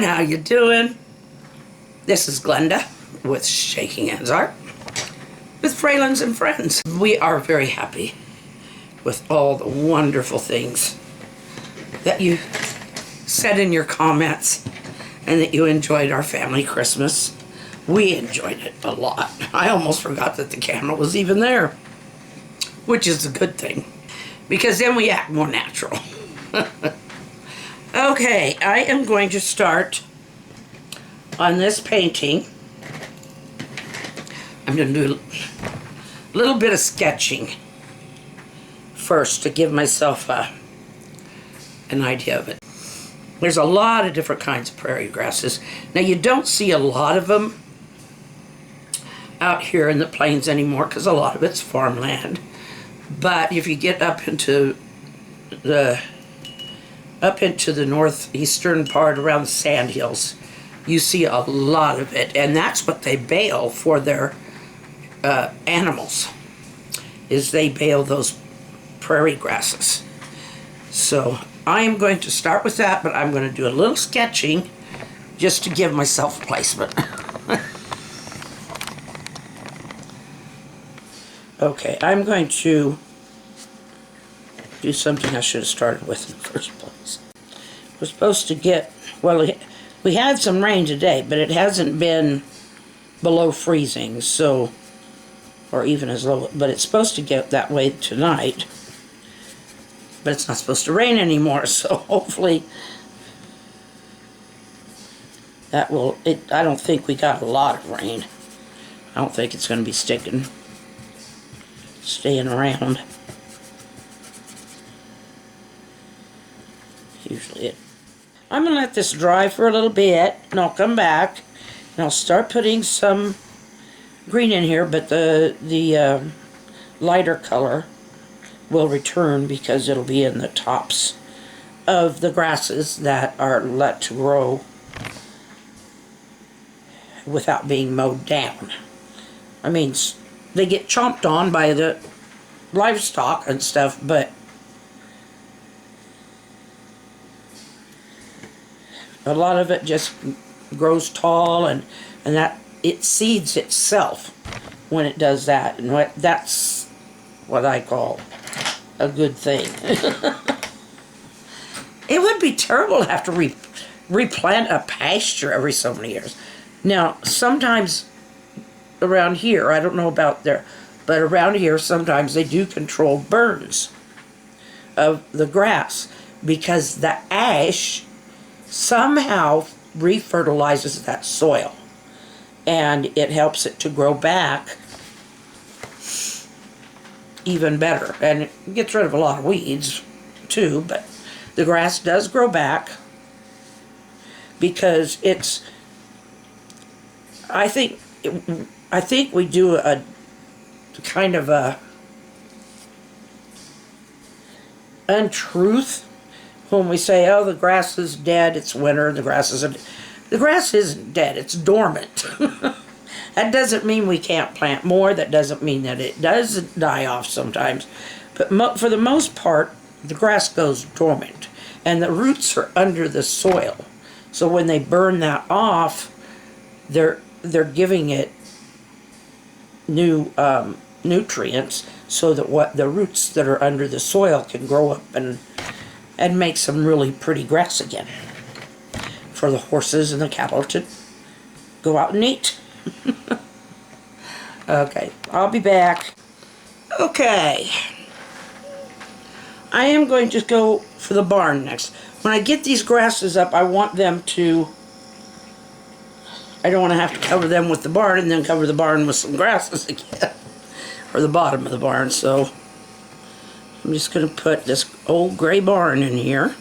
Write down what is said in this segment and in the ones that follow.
everyone, how you doing? This is Glenda with Shaking Hands Art with Fralins and Friends. We are very happy with all the wonderful things that you said in your comments and that you enjoyed our family Christmas. We enjoyed it a lot. I almost forgot that the camera was even there, which is a good thing because then we act more natural. Okay, I am going to start on this painting. I'm going to do a little bit of sketching first to give myself an idea of it. There's a lot of different kinds of prairie grasses. Now, you don't see a lot of them out here in the plains anymore because a lot of it's farmland. But if you get up into the northeastern part around the sandhills, you see a lot of it, and that's what they bale for their animals, is they bale those prairie grasses. So I am going to start with that, but I'm going to do a little sketching just to give myself placement. Okay, I'm going to do something I should have started with in the first place. We're supposed to get, well, we had some rain today, but it hasn't been below freezing, so, or even as low, but it's supposed to get that way tonight. But it's not supposed to rain anymore, so hopefully that will, I don't think we got a lot of rain. I don't think it's going to be staying around. Usually it. I'm going to let this dry for a little bit, and I'll come back, and I'll start putting some green in here, but the lighter color will return because it'll be in the tops of the grasses that are let to grow without being mowed down. I mean, they get chomped on by the livestock and stuff, but a lot of it just grows tall, and that it seeds itself when it does that, and that's what I call a good thing. It would be terrible to have to replant a pasture every so many years. Now, sometimes around here, I don't know about there, but around here sometimes they do control burns of the grass because the ash somehow refertilizes that soil, and it helps it to grow back even better, and it gets rid of a lot of weeds too, but the grass does grow back because it's, I think we do a kind of a untruth when we say, oh, the grass is dead, it's winter, the grass isn't dead, it's dormant. That doesn't mean we can't plant more, that doesn't mean that it does die off sometimes, but for the most part, the grass goes dormant, and the roots are under the soil. So when they burn that off, they're giving it new nutrients so that the roots that are under the soil can grow up and make some really pretty grass again for the horses and the cattle to go out and eat. Okay, I'll be back. Okay, I am going to go for the barn next. When I get these grasses up, I want them to, I don't want to have to cover them with the barn and then cover the barn with some grasses again, or the bottom of the barn, so I'm just going to put this old gray barn in here.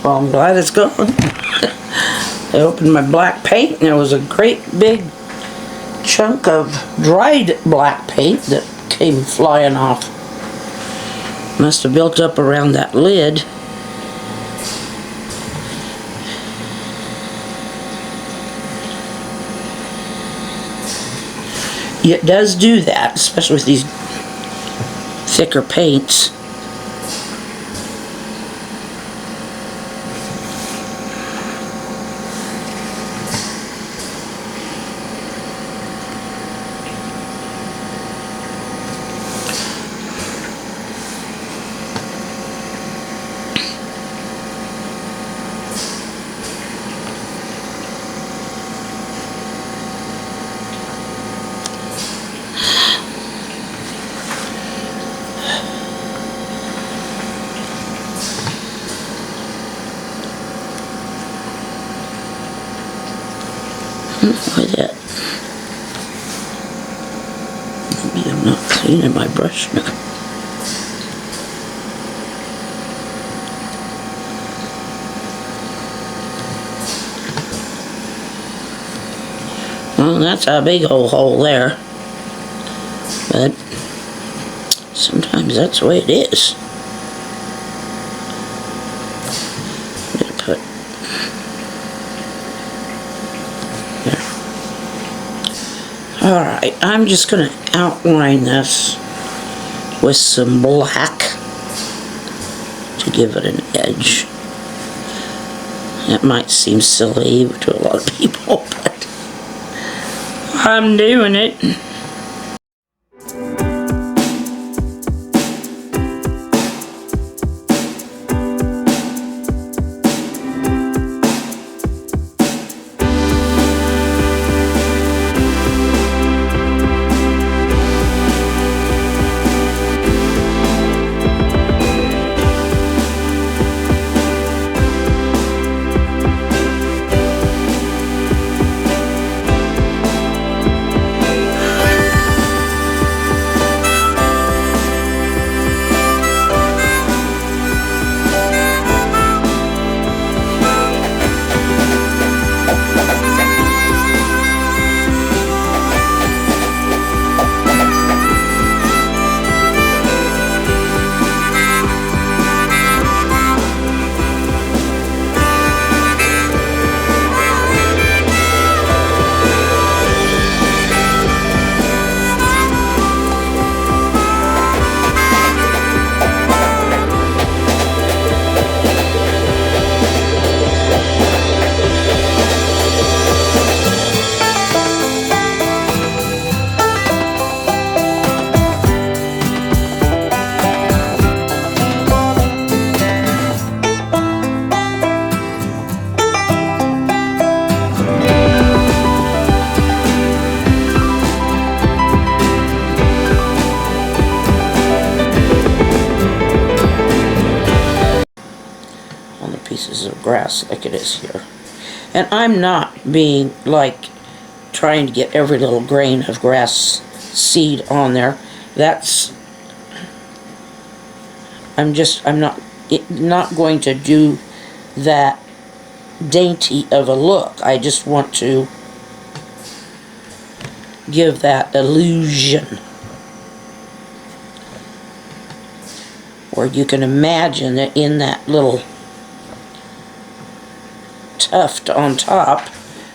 Well, I'm glad it's gone. I opened my black paint and there was a great big chunk of dried black paint that came flying off. Must have built up around that lid. It does do that, especially with these thicker paints. Why that? Maybe I'm not cleaning my brush now. Well, that's a big old hole there. But sometimes that's the way it is. I'm gonna put Alright, I'm just going to outline this with some black to give it an edge. That might seem silly to a lot of people, but I'm doing it. Pieces of grass like it is here. And I'm not being like trying to get every little grain of grass seed on there. I'm not going to do that dainty of a look. I just want to give that illusion where you can imagine that in that little tuft on top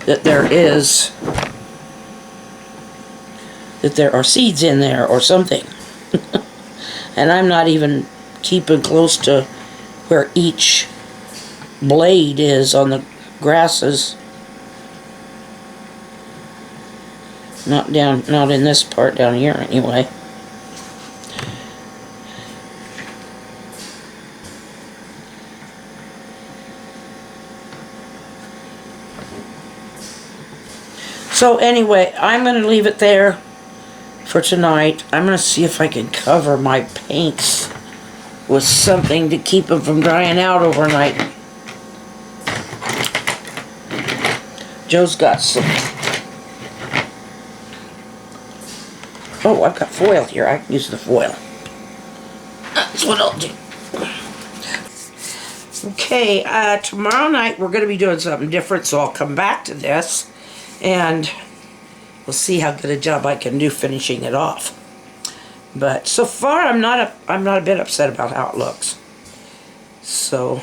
that there are seeds in there or something. And I'm not even keeping close to where each blade is on the grasses. Not in this part down here anyway. So anyway, I'm going to leave it there for tonight. I'm going to see if I can cover my paints with something to keep them from drying out overnight. Joe's got some... Oh, I've got foil here. I can use the foil. That's what I'll do. Okay, tomorrow night we're going to be doing something different, so I'll come back to this and we'll see how good a job I can do finishing it off. But so far I'm not a bit upset about how it looks. So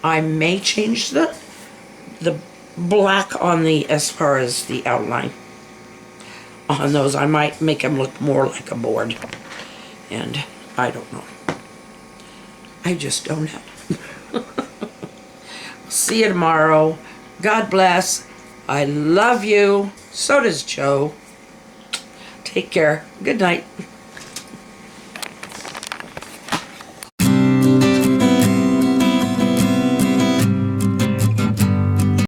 I may change the black on the, as far as the outline on those. I might make them look more like a board, and I don't know. I just don't know. See you tomorrow. God bless. I love you. So does Joe. Take care. Good night.